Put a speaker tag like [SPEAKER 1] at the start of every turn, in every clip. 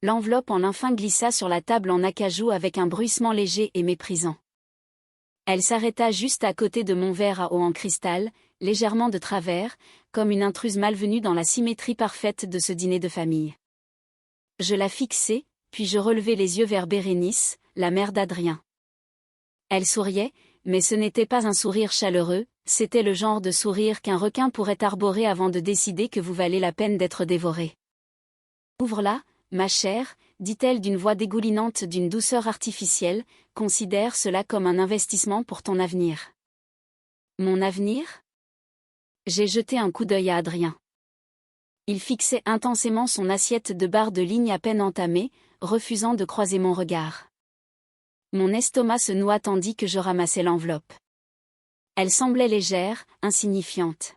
[SPEAKER 1] L'enveloppe en lin fin glissa sur la table en acajou avec un bruissement léger et méprisant. Elle s'arrêta juste à côté de mon verre à eau en cristal, légèrement de travers, comme une intruse malvenue dans la symétrie parfaite de ce dîner de famille. Je la fixai, puis je relevai les yeux vers Bérénice, la mère d'Adrien. Elle souriait, mais ce n'était pas un sourire chaleureux, c'était le genre de sourire qu'un requin pourrait arborer avant de décider que vous valez la peine d'être dévoré. « Ouvre-la, ma chère, dit-elle d'une voix dégoulinante d'une douceur artificielle, considère cela comme un investissement pour ton avenir. » Mon avenir ? J'ai jeté un coup d'œil à Adrien. Il fixait intensément son assiette de barres de ligne à peine entamée, refusant de croiser mon regard. Mon estomac se noua tandis que je ramassais l'enveloppe. Elle semblait légère, insignifiante.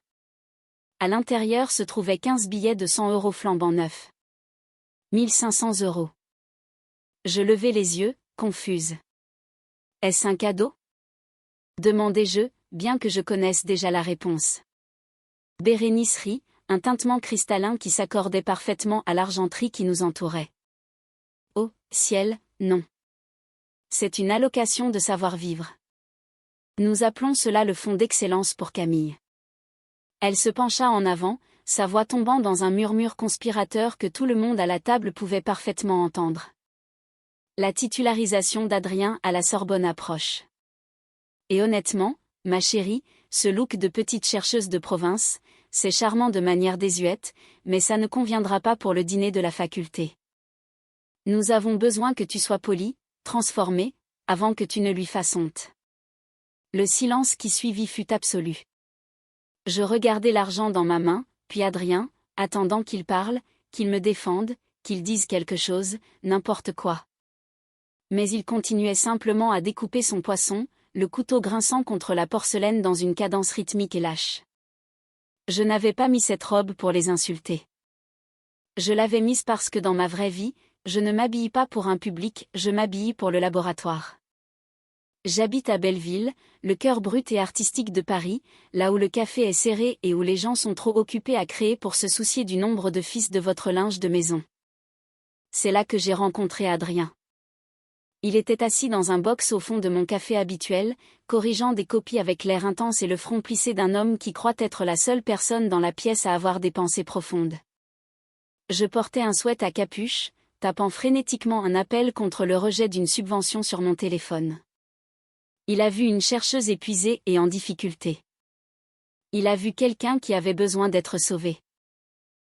[SPEAKER 1] À l'intérieur se trouvaient 15 billets de 100 € flambant neufs. 1500 €. Je levai les yeux, confuse. Est-ce un cadeau ? Demandai-je, bien que je connaisse déjà la réponse. Bérénice rit, un tintement cristallin qui s'accordait parfaitement à l'argenterie qui nous entourait. Oh, ciel, non. C'est une allocation de savoir-vivre. Nous appelons cela le fonds d'excellence pour Camille. Elle se pencha en avant, sa voix tombant dans un murmure conspirateur que tout le monde à la table pouvait parfaitement entendre. La titularisation d'Adrien à la Sorbonne approche. Et honnêtement, ma chérie, ce look de petite chercheuse de province, c'est charmant de manière désuète, mais ça ne conviendra pas pour le dîner de la faculté. Nous avons besoin que tu sois polie, transformée, avant que tu ne lui fasses honte. Le silence qui suivit fut absolu. Je regardai l'argent dans ma main, puis Adrien, attendant qu'il parle, qu'il me défende, qu'il dise quelque chose, n'importe quoi. Mais il continuait simplement à découper son poisson, le couteau grinçant contre la porcelaine dans une cadence rythmique et lâche. Je n'avais pas mis cette robe pour les insulter. Je l'avais mise parce que dans ma vraie vie, je ne m'habille pas pour un public, je m'habille pour le laboratoire. J'habite à Belleville, le cœur brut et artistique de Paris, là où le café est serré et où les gens sont trop occupés à créer pour se soucier du nombre de fils de votre linge de maison. C'est là que j'ai rencontré Adrien. Il était assis dans un box au fond de mon café habituel, corrigeant des copies avec l'air intense et le front plissé d'un homme qui croit être la seule personne dans la pièce à avoir des pensées profondes. Je portais un sweat à capuche, tapant frénétiquement un appel contre le rejet d'une subvention sur mon téléphone. Il a vu une chercheuse épuisée et en difficulté. Il a vu quelqu'un qui avait besoin d'être sauvé.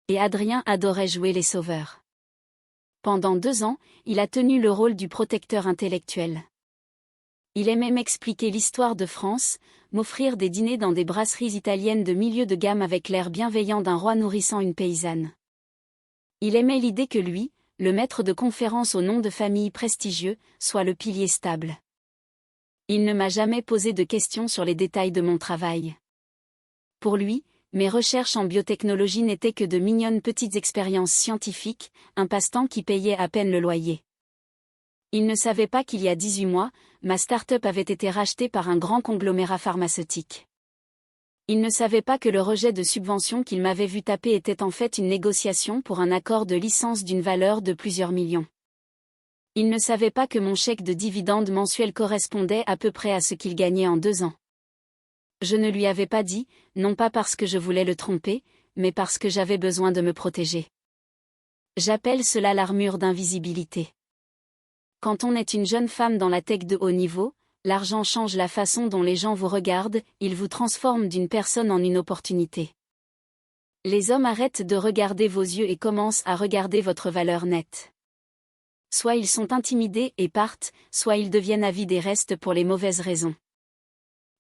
[SPEAKER 1] Et Adrien adorait jouer les sauveurs. Pendant 2 ans, il a tenu le rôle du protecteur intellectuel. Il aimait m'expliquer l'histoire de France, m'offrir des dîners dans des brasseries italiennes de milieu de gamme avec l'air bienveillant d'un roi nourrissant une paysanne. Il aimait l'idée que lui, le maître de conférences au nom de famille prestigieux, soit le pilier stable. Il ne m'a jamais posé de questions sur les détails de mon travail. Pour lui, mes recherches en biotechnologie n'étaient que de mignonnes petites expériences scientifiques, un passe-temps qui payait à peine le loyer. Il ne savait pas qu'il y a 18 mois, ma start-up avait été rachetée par un grand conglomérat pharmaceutique. Il ne savait pas que le rejet de subvention qu'il m'avait vu taper était en fait une négociation pour un accord de licence d'une valeur de plusieurs millions. Il ne savait pas que mon chèque de dividende mensuel correspondait à peu près à ce qu'il gagnait en 2 ans. Je ne lui avais pas dit, non pas parce que je voulais le tromper, mais parce que j'avais besoin de me protéger. J'appelle cela l'armure d'invisibilité. Quand on est une jeune femme dans la tech de haut niveau, l'argent change la façon dont les gens vous regardent, il vous transforme d'une personne en une opportunité. Les hommes arrêtent de regarder vos yeux et commencent à regarder votre valeur nette. Soit ils sont intimidés et partent, soit ils deviennent avides et restent pour les mauvaises raisons.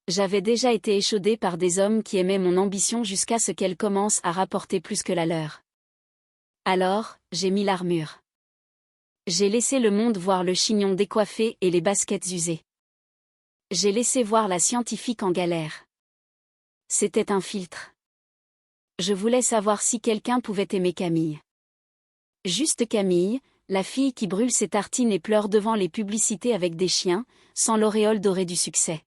[SPEAKER 1] J'avais déjà été échaudée par des hommes qui aimaient mon ambition jusqu'à ce qu'elle commence à rapporter plus que la leur. Alors, j'ai mis l'armure. J'ai laissé le monde voir le chignon décoiffé et les baskets usées. J'ai laissé voir la scientifique en galère. C'était un filtre. Je voulais savoir si quelqu'un pouvait aimer Camille. Juste Camille, la fille qui brûle ses tartines et pleure devant les publicités avec des chiens, sans l'auréole dorée du succès.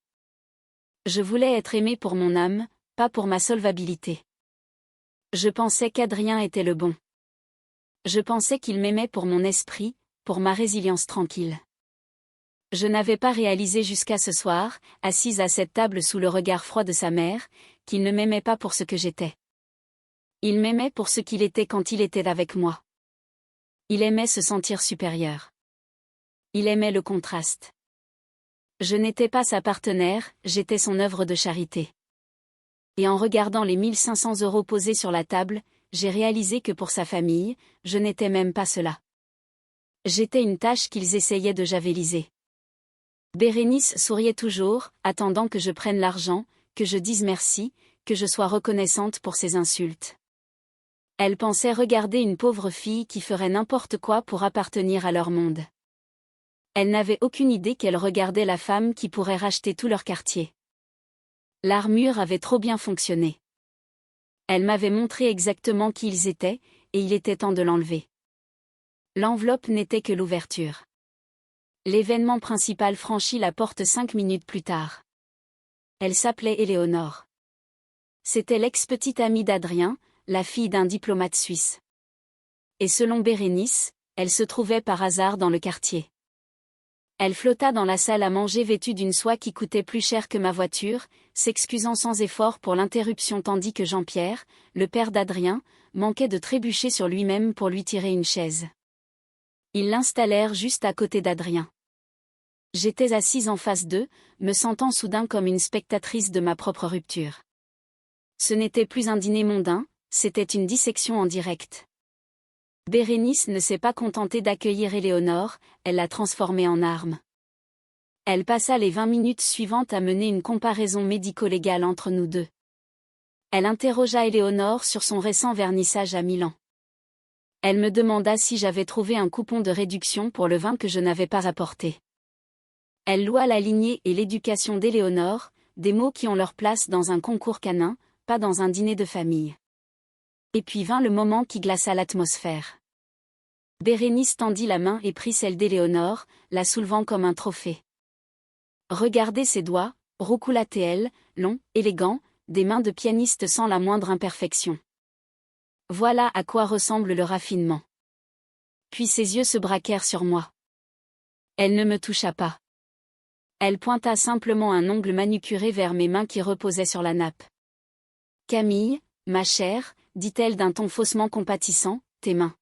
[SPEAKER 1] Je voulais être aimée pour mon âme, pas pour ma solvabilité. Je pensais qu'Adrien était le bon. Je pensais qu'il m'aimait pour mon esprit, pour ma résilience tranquille. Je n'avais pas réalisé jusqu'à ce soir, assise à cette table sous le regard froid de sa mère, qu'il ne m'aimait pas pour ce que j'étais. Il m'aimait pour ce qu'il était quand il était avec moi. Il aimait se sentir supérieur. Il aimait le contraste. Je n'étais pas sa partenaire, j'étais son œuvre de charité. Et en regardant les 1500 € posés sur la table, j'ai réalisé que pour sa famille, je n'étais même pas cela. J'étais une tâche qu'ils essayaient de javeliser. Bérénice souriait toujours, attendant que je prenne l'argent, que je dise merci, que je sois reconnaissante pour ses insultes. Elle pensait regarder une pauvre fille qui ferait n'importe quoi pour appartenir à leur monde. Elle n'avait aucune idée qu'elle regardait la femme qui pourrait racheter tout leur quartier. L'armure avait trop bien fonctionné. Elle m'avait montré exactement qui ils étaient, et il était temps de l'enlever. L'enveloppe n'était que l'ouverture. L'événement principal franchit la porte 5 minutes plus tard. Elle s'appelait Éléonore. C'était l'ex-petite amie d'Adrien, la fille d'un diplomate suisse. Et selon Bérénice, elle se trouvait par hasard dans le quartier. Elle flotta dans la salle à manger vêtue d'une soie qui coûtait plus cher que ma voiture, s'excusant sans effort pour l'interruption tandis que Jean-Pierre, le père d'Adrien, manquait de trébucher sur lui-même pour lui tirer une chaise. Ils l'installèrent juste à côté d'Adrien. J'étais assise en face d'eux, me sentant soudain comme une spectatrice de ma propre rupture. Ce n'était plus un dîner mondain, c'était une dissection en direct. Bérénice ne s'est pas contentée d'accueillir Éléonore, elle l'a transformée en arme. Elle passa les 20 minutes suivantes à mener une comparaison médico-légale entre nous deux. Elle interrogea Éléonore sur son récent vernissage à Milan. Elle me demanda si j'avais trouvé un coupon de réduction pour le vin que je n'avais pas apporté. Elle loua la lignée et l'éducation d'Éléonore, des mots qui ont leur place dans un concours canin, pas dans un dîner de famille. Et puis vint le moment qui glaça l'atmosphère. Bérénice tendit la main et prit celle d'Éléonore, la soulevant comme un trophée. Regardez ses doigts, roucoulatés, longs, élégants, des mains de pianiste sans la moindre imperfection. Voilà à quoi ressemble le raffinement. Puis ses yeux se braquèrent sur moi. Elle ne me toucha pas. Elle pointa simplement un ongle manucuré vers mes mains qui reposaient sur la nappe. « Camille, ma chère, dit-elle d'un ton faussement compatissant, tes mains.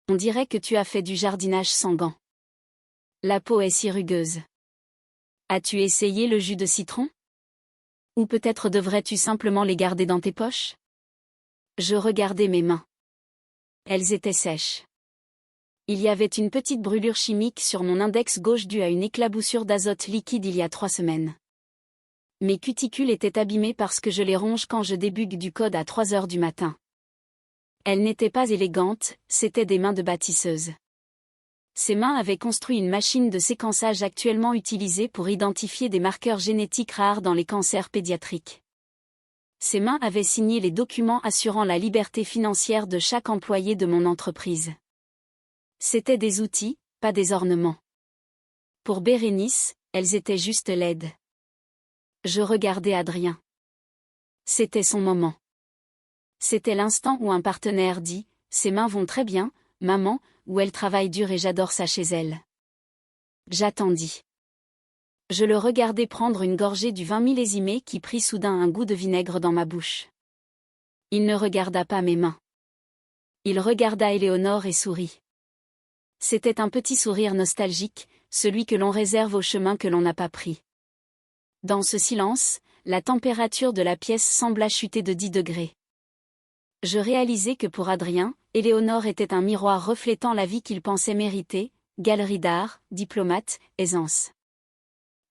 [SPEAKER 1] On dirait que tu as fait du jardinage sans gants. La peau est si rugueuse. As-tu essayé le jus de citron? Ou peut-être devrais-tu simplement les garder dans tes poches? Je regardais mes mains. Elles étaient sèches. Il y avait une petite brûlure chimique sur mon index gauche due à une éclaboussure d'azote liquide il y a 3 semaines. Mes cuticules étaient abîmées parce que je les ronge quand je débugue du code à 3 heures du matin. Elles n'étaient pas élégantes, c'étaient des mains de bâtisseuse. Ces mains avaient construit une machine de séquençage actuellement utilisée pour identifier des marqueurs génétiques rares dans les cancers pédiatriques. Ces mains avaient signé les documents assurant la liberté financière de chaque employé de mon entreprise. C'étaient des outils, pas des ornements. Pour Bérénice, elles étaient juste laides. Je regardais Adrien. C'était son moment. C'était l'instant où un partenaire dit « Ses mains vont très bien, maman, ou elle travaille dur et j'adore ça chez elle. » J'attendis. Je le regardais prendre une gorgée du vin millésimé qui prit soudain un goût de vinaigre dans ma bouche. Il ne regarda pas mes mains. Il regarda Éléonore et sourit. C'était un petit sourire nostalgique, celui que l'on réserve au chemin que l'on n'a pas pris. Dans ce silence, la température de la pièce sembla chuter de 10 degrés. Je réalisai que pour Adrien, Éléonore était un miroir reflétant la vie qu'il pensait mériter, galerie d'art, diplomate, aisance.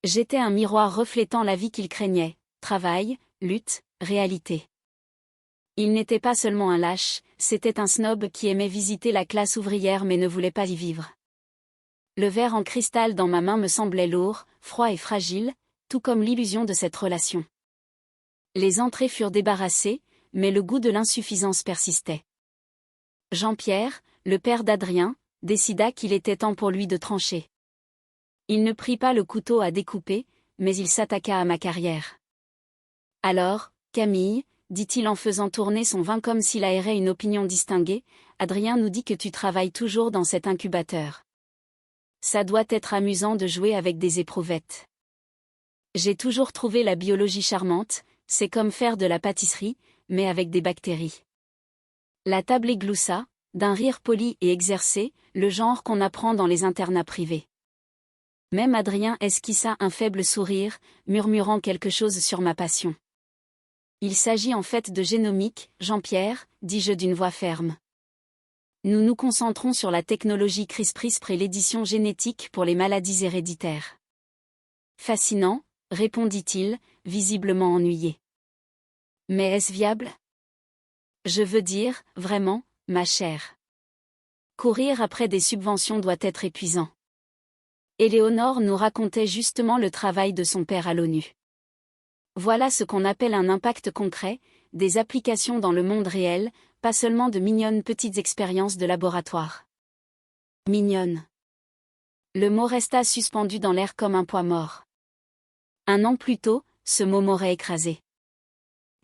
[SPEAKER 1] J'étais un miroir reflétant la vie qu'il craignait, travail, lutte, réalité. Il n'était pas seulement un lâche, c'était un snob qui aimait visiter la classe ouvrière mais ne voulait pas y vivre. Le verre en cristal dans ma main me semblait lourd, froid et fragile, tout comme l'illusion de cette relation. Les entrées furent débarrassées, mais le goût de l'insuffisance persistait. Jean-Pierre, le père d'Adrien, décida qu'il était temps pour lui de trancher. Il ne prit pas le couteau à découper, mais il s'attaqua à ma carrière. Alors, Camille, dit-il en faisant tourner son vin comme s'il aérait une opinion distinguée, Adrien nous dit que tu travailles toujours dans cet incubateur. Ça doit être amusant de jouer avec des éprouvettes. J'ai toujours trouvé la biologie charmante, c'est comme faire de la pâtisserie, mais avec des bactéries. La table égloussa, d'un rire poli et exercé, le genre qu'on apprend dans les internats privés. Même Adrien esquissa un faible sourire, murmurant quelque chose sur ma passion. Il s'agit en fait de génomique, Jean-Pierre, dis-je d'une voix ferme. Nous nous concentrons sur la technologie CRISPR et l'édition génétique pour les maladies héréditaires. Fascinant, répondit-il, visiblement ennuyé. Mais est-ce viable? Je veux dire, vraiment, ma chère. Courir après des subventions doit être épuisant. Éléonore nous racontait justement le travail de son père à l'ONU. Voilà ce qu'on appelle un impact concret, des applications dans le monde réel, pas seulement de mignonnes petites expériences de laboratoire. Mignonne. Le mot resta suspendu dans l'air comme un poids mort. Un an plus tôt, ce mot m'aurait écrasé.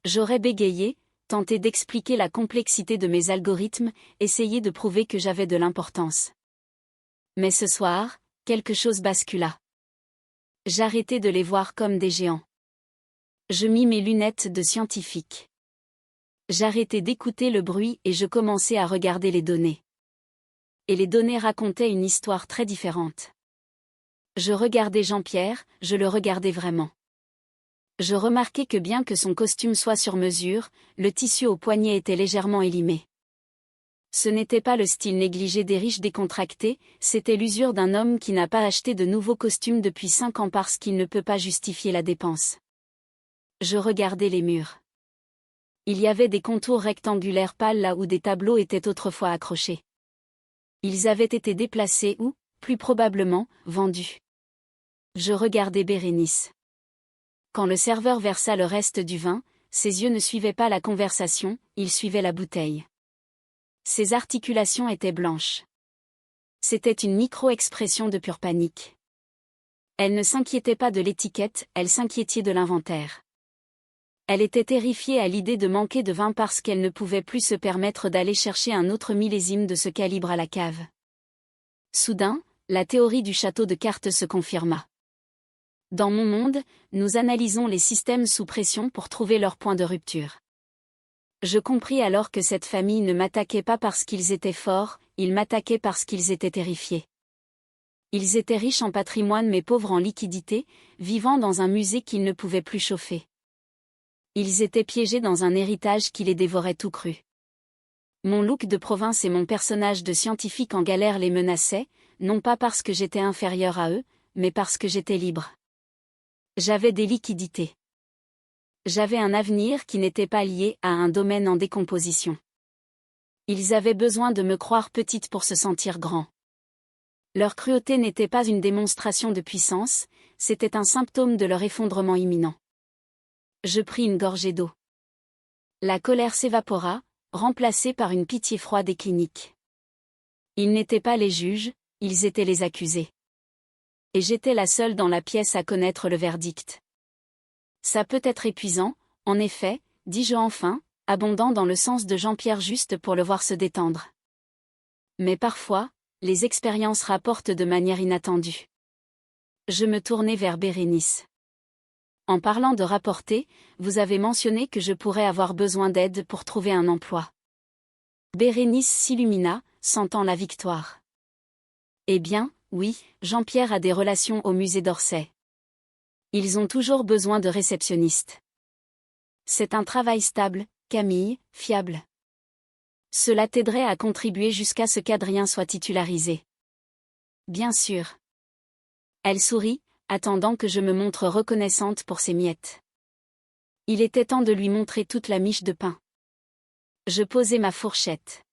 [SPEAKER 1] J'aurais bégayé, tenté d'expliquer la complexité de mes algorithmes, essayé de prouver que j'avais de l'importance. Mais ce soir, quelque chose bascula. J'arrêtai de les voir comme des géants. Je mis mes lunettes de scientifique. J'arrêtai d'écouter le bruit et je commençai à regarder les données. Et les données racontaient une histoire très différente. Je regardais Jean-Pierre, je le regardais vraiment. Je remarquai que bien que son costume soit sur mesure, le tissu au poignet était légèrement élimé. Ce n'était pas le style négligé des riches décontractés, c'était l'usure d'un homme qui n'a pas acheté de nouveaux costumes depuis 5 ans parce qu'il ne peut pas justifier la dépense. Je regardais les murs. Il y avait des contours rectangulaires pâles là où des tableaux étaient autrefois accrochés. Ils avaient été déplacés ou, plus probablement, vendus. Je regardais Bérénice. Quand le serveur versa le reste du vin, ses yeux ne suivaient pas la conversation, ils suivaient la bouteille. Ses articulations étaient blanches. C'était une micro-expression de pure panique. Elle ne s'inquiétait pas de l'étiquette, elle s'inquiétait de l'inventaire. Elle était terrifiée à l'idée de manquer de vin parce qu'elle ne pouvait plus se permettre d'aller chercher un autre millésime de ce calibre à la cave. Soudain, la théorie du château de cartes se confirma. Dans mon monde, nous analysons les systèmes sous pression pour trouver leur point de rupture. Je compris alors que cette famille ne m'attaquait pas parce qu'ils étaient forts, ils m'attaquaient parce qu'ils étaient terrifiés. Ils étaient riches en patrimoine mais pauvres en liquidité, vivant dans un musée qu'ils ne pouvaient plus chauffer. Ils étaient piégés dans un héritage qui les dévorait tout cru. Mon look de province et mon personnage de scientifique en galère les menaçaient, non pas parce que j'étais inférieur à eux, mais parce que j'étais libre. J'avais des liquidités. J'avais un avenir qui n'était pas lié à un domaine en décomposition. Ils avaient besoin de me croire petite pour se sentir grand. Leur cruauté n'était pas une démonstration de puissance, c'était un symptôme de leur effondrement imminent. Je pris une gorgée d'eau. La colère s'évapora, remplacée par une pitié froide et clinique. Ils n'étaient pas les juges, ils étaient les accusés. Et j'étais la seule dans la pièce à connaître le verdict. Ça peut être épuisant, en effet, dis-je enfin, abondant dans le sens de Jean-Pierre juste pour le voir se détendre. Mais parfois, les expériences rapportent de manière inattendue. Je me tournai vers Bérénice. En parlant de rapporter, vous avez mentionné que je pourrais avoir besoin d'aide pour trouver un emploi. Bérénice s'illumina, sentant la victoire. Eh bien, oui, Jean-Pierre a des relations au musée d'Orsay. Ils ont toujours besoin de réceptionnistes. C'est un travail stable, Camille, fiable. Cela t'aiderait à contribuer jusqu'à ce qu'Adrien soit titularisé. Bien sûr. Elle sourit, attendant que je me montre reconnaissante pour ses miettes. Il était temps de lui montrer toute la miche de pain. Je posai ma fourchette.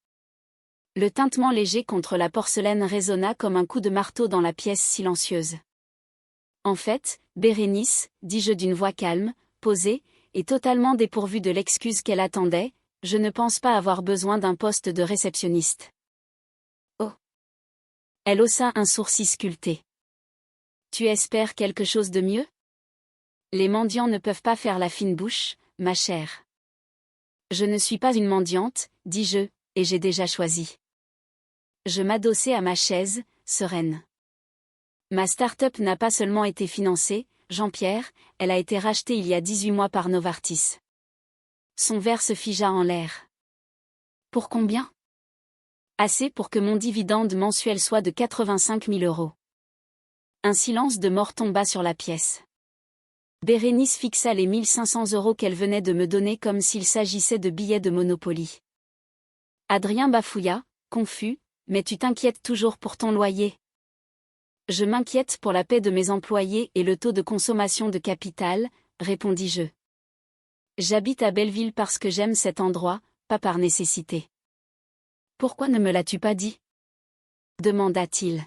[SPEAKER 1] Le tintement léger contre la porcelaine résonna comme un coup de marteau dans la pièce silencieuse. En fait, Bérénice, dis-je d'une voix calme, posée, et totalement dépourvue de l'excuse qu'elle attendait, je ne pense pas avoir besoin d'un poste de réceptionniste. Oh. Elle haussa un sourcil sculpté. Tu espères quelque chose de mieux? Les mendiants ne peuvent pas faire la fine bouche, ma chère. Je ne suis pas une mendiante, dis-je, et j'ai déjà choisi. Je m'adossai à ma chaise, sereine. Ma start-up n'a pas seulement été financée, Jean-Pierre, elle a été rachetée il y a 18 mois par Novartis. Son verre se figea en l'air. Pour combien? Assez pour que mon dividende mensuel soit de 85 000 euros. Un silence de mort tomba sur la pièce. Bérénice fixa les 1500 € qu'elle venait de me donner comme s'il s'agissait de billets de Monopoly. Adrien bafouilla, confus, « Mais tu t'inquiètes toujours pour ton loyer ?» « Je m'inquiète pour la paix de mes employés et le taux de consommation de capital, » répondis-je. « J'habite à Belleville parce que j'aime cet endroit, pas par nécessité. »« Pourquoi ne me l'as-tu pas dit ?» demanda-t-il.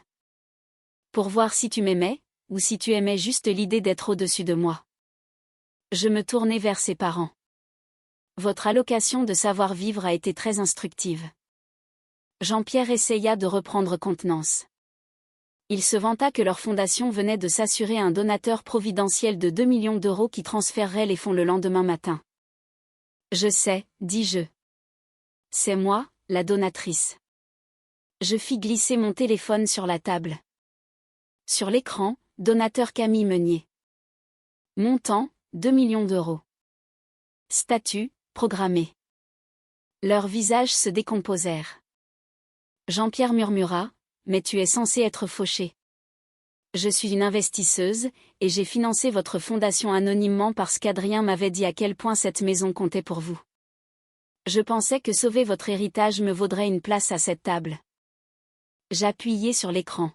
[SPEAKER 1] « Pour voir si tu m'aimais, ou si tu aimais juste l'idée d'être au-dessus de moi. » Je me tournai vers ses parents. « Votre allocation de savoir-vivre a été très instructive. » Jean-Pierre essaya de reprendre contenance. Il se vanta que leur fondation venait de s'assurer un donateur providentiel de 2 millions d'euros qui transférerait les fonds le lendemain matin. « Je sais, » dis-je. « C'est moi, la donatrice. » Je fis glisser mon téléphone sur la table. Sur l'écran, donateur Camille Meunier. Montant, 2 millions d'euros. Statut, programmé. Leurs visages se décomposèrent. Jean-Pierre murmura, « Mais tu es censé être fauché. » Je suis une investisseuse, et j'ai financé votre fondation anonymement parce qu'Adrien m'avait dit à quel point cette maison comptait pour vous. Je pensais que sauver votre héritage me vaudrait une place à cette table. J'appuyai sur l'écran.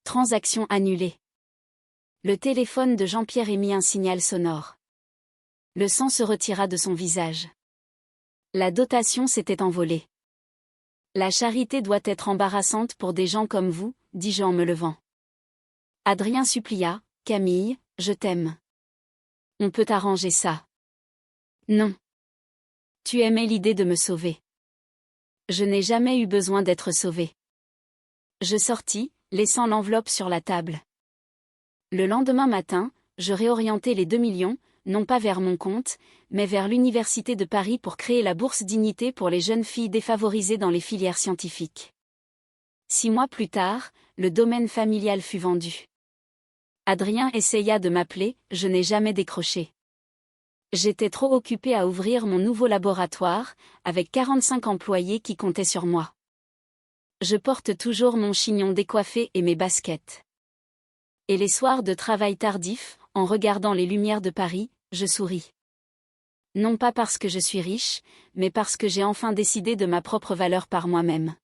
[SPEAKER 1] Transaction annulée. Le téléphone de Jean-Pierre émit un signal sonore. Le sang se retira de son visage. La dotation s'était envolée. La charité doit être embarrassante pour des gens comme vous, dis-je en me levant. Adrien supplia, « Camille, je t'aime. On peut arranger ça. » Non. Tu aimais l'idée de me sauver. Je n'ai jamais eu besoin d'être sauvé. Je sortis, laissant l'enveloppe sur la table. Le lendemain matin, je réorientai les 2 millions, non pas vers mon compte, mais vers l'Université de Paris pour créer la bourse Dignité pour les jeunes filles défavorisées dans les filières scientifiques. 6 mois plus tard, le domaine familial fut vendu. Adrien essaya de m'appeler, je n'ai jamais décroché. J'étais trop occupé à ouvrir mon nouveau laboratoire, avec 45 employés qui comptaient sur moi. Je porte toujours mon chignon décoiffé et mes baskets. Et les soirs de travail tardif, en regardant les lumières de Paris, je souris. Non pas parce que je suis riche, mais parce que j'ai enfin décidé de ma propre valeur par moi-même.